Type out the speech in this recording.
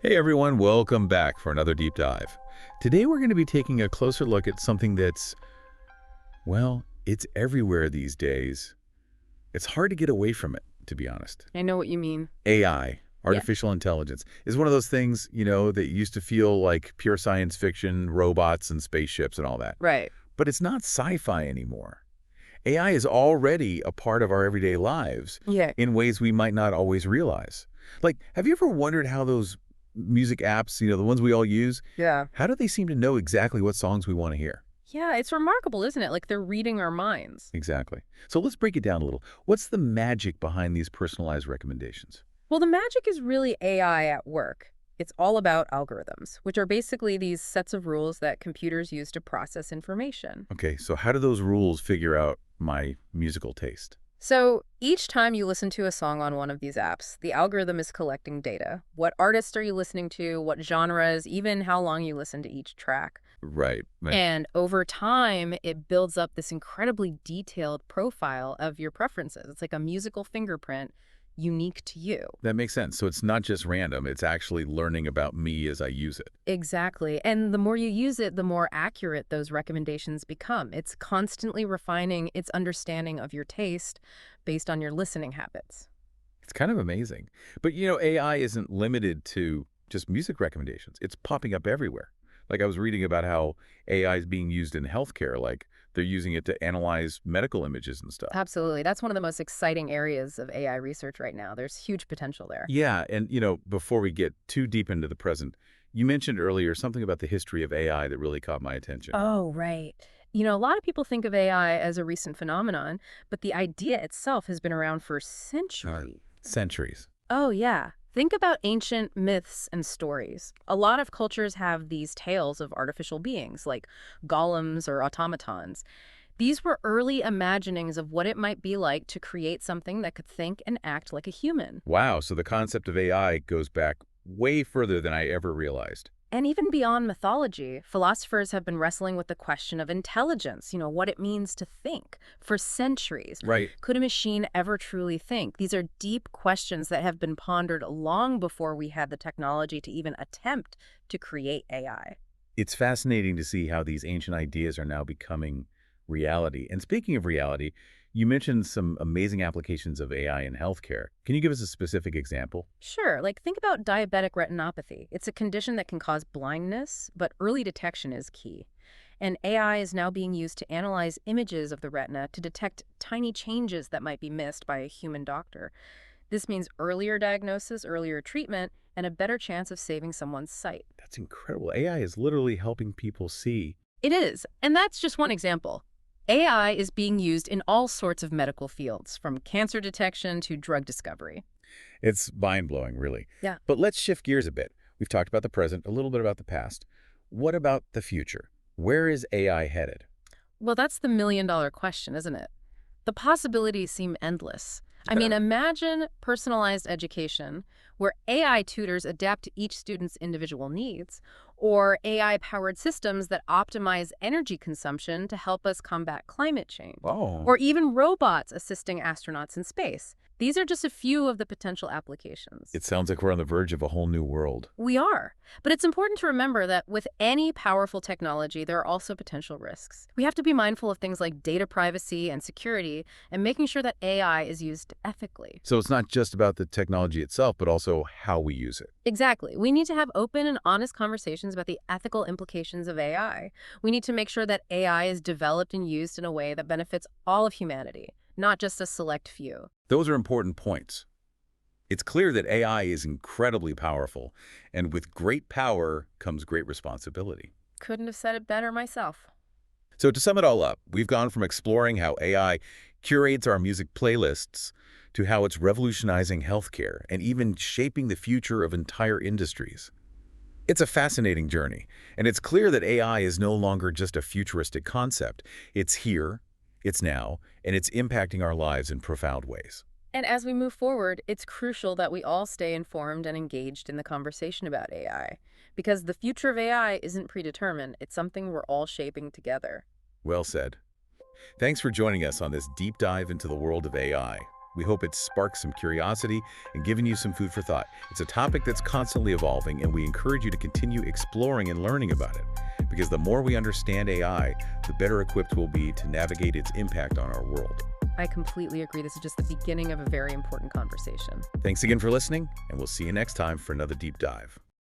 Hey everyone, welcome back for another deep dive. Today we're going to be taking a closer look at something that's, well, it's everywhere these days. It's hard to get away from it, to be honest. I know what you mean. AI, Yeah, artificial intelligence, is one of those things, that used to feel like pure science fiction, robots and spaceships and all that. right. But it's not sci-fi anymore. AI is already a part of our everyday lives Yeah. in ways we might not always realize. Like, have you ever wondered how those music apps, the ones we all use, Yeah. how do they seem to know exactly what songs we want to hear? Yeah, it's remarkable, isn't it? Like they're reading our minds. Exactly. So let's break it down a little. What's the magic behind these personalized recommendations? Well, the magic is really AI at work. It's all about algorithms, which are basically these sets of rules that computers use to process information. Okay, so how do those rules figure out my musical taste? So each time you listen to a song on one of these apps, the algorithm is collecting data. What artists are you listening to? What genres? Even how long you listen to each track. Right, right. And over time, it builds up this incredibly detailed profile of your preferences. It's like a musical fingerprint unique to you. That makes sense. So it's not just random, it's actually learning about me as I use it. Exactly. And the more you use it, the more accurate those recommendations become. It's constantly refining its understanding of your taste based on your listening habits. It's kind of amazing. But AI isn't limited to just music recommendations. It's popping up everywhere. Like I was reading about how AI is being used in healthcare, like they're using it to analyze medical images and stuff. Absolutely. That's one of the most exciting areas of AI research right now. There's huge potential there. Yeah, and before we get too deep into the present, you mentioned earlier something about the history of AI that really caught my attention. Oh, right. A lot of people think of AI as a recent phenomenon, but the idea itself has been around for Uh, centuries. Centuries. Oh, yeah. Think about ancient myths and stories. A lot of cultures have these tales of artificial beings, like golems or automatons. These were early imaginings of what it might be like to create something that could think and act like a human. Wow, so the concept of AI goes back way further than I ever realized. And even beyond mythology, philosophers have been wrestling with the question of intelligence, what it means to think, for centuries. Right. Could a machine ever truly think? These are deep questions that have been pondered long before we had the technology to even attempt to create AI. It's fascinating to see how these ancient ideas are now becoming reality. And speaking of reality, you mentioned some amazing applications of AI in healthcare. Can you give us a specific example? Sure, like think about diabetic retinopathy. It's a condition that can cause blindness, but early detection is key. And AI is now being used to analyze images of the retina to detect tiny changes that might be missed by a human doctor. This means earlier diagnosis, earlier treatment, and a better chance of saving someone's sight. That's incredible. AI is literally helping people see. It is, and that's just one example. AI is being used in all sorts of medical fields, from cancer detection to drug discovery. It's mind-blowing, really. Yeah. But let's shift gears a bit. We've talked about the present, a little bit about the past. What about the future? Where is AI headed? Well, that's the million-dollar question, isn't it? The possibilities seem endless. I Yeah. mean, imagine personalized education where AI tutors adapt to each student's individual needs, or AI-powered systems that optimize energy consumption to help us combat climate change, Oh, or even robots assisting astronauts in space. These are just a few of the potential applications. it sounds like we're on the verge of a whole new world. We are. But it's important to remember that with any powerful technology, there are also potential risks. We have to be mindful of things like data privacy and security and making sure that AI is used ethically. So it's not just about the technology itself, but also how we use it. Exactly. We need to have open and honest conversations about the ethical implications of AI. We need to make sure that AI is developed and used in a way that benefits all of humanity, not just a select few. Those are important points. It's clear that AI is incredibly powerful, and with great power comes great responsibility. Couldn't have said it better myself. So to sum it all up, we've gone from exploring how AI curates our music playlists to how it's revolutionizing healthcare and even shaping the future of entire industries. It's a fascinating journey, and it's clear that AI is no longer just a futuristic concept. It's here, it's now, and it's impacting our lives in profound ways. And as we move forward, it's crucial that we all stay informed and engaged in the conversation about AI, because the future of AI isn't predetermined. It's something we're all shaping together. Well said. Thanks for joining us on this deep dive into the world of AI. We hope it sparks some curiosity and given you some food for thought. It's a topic that's constantly evolving, and we encourage you to continue exploring and learning about it. Because the more we understand AI, the better equipped we'll be to navigate its impact on our world. I completely agree. This is just the beginning of a very important conversation. Thanks again for listening, and we'll see you next time for another deep dive.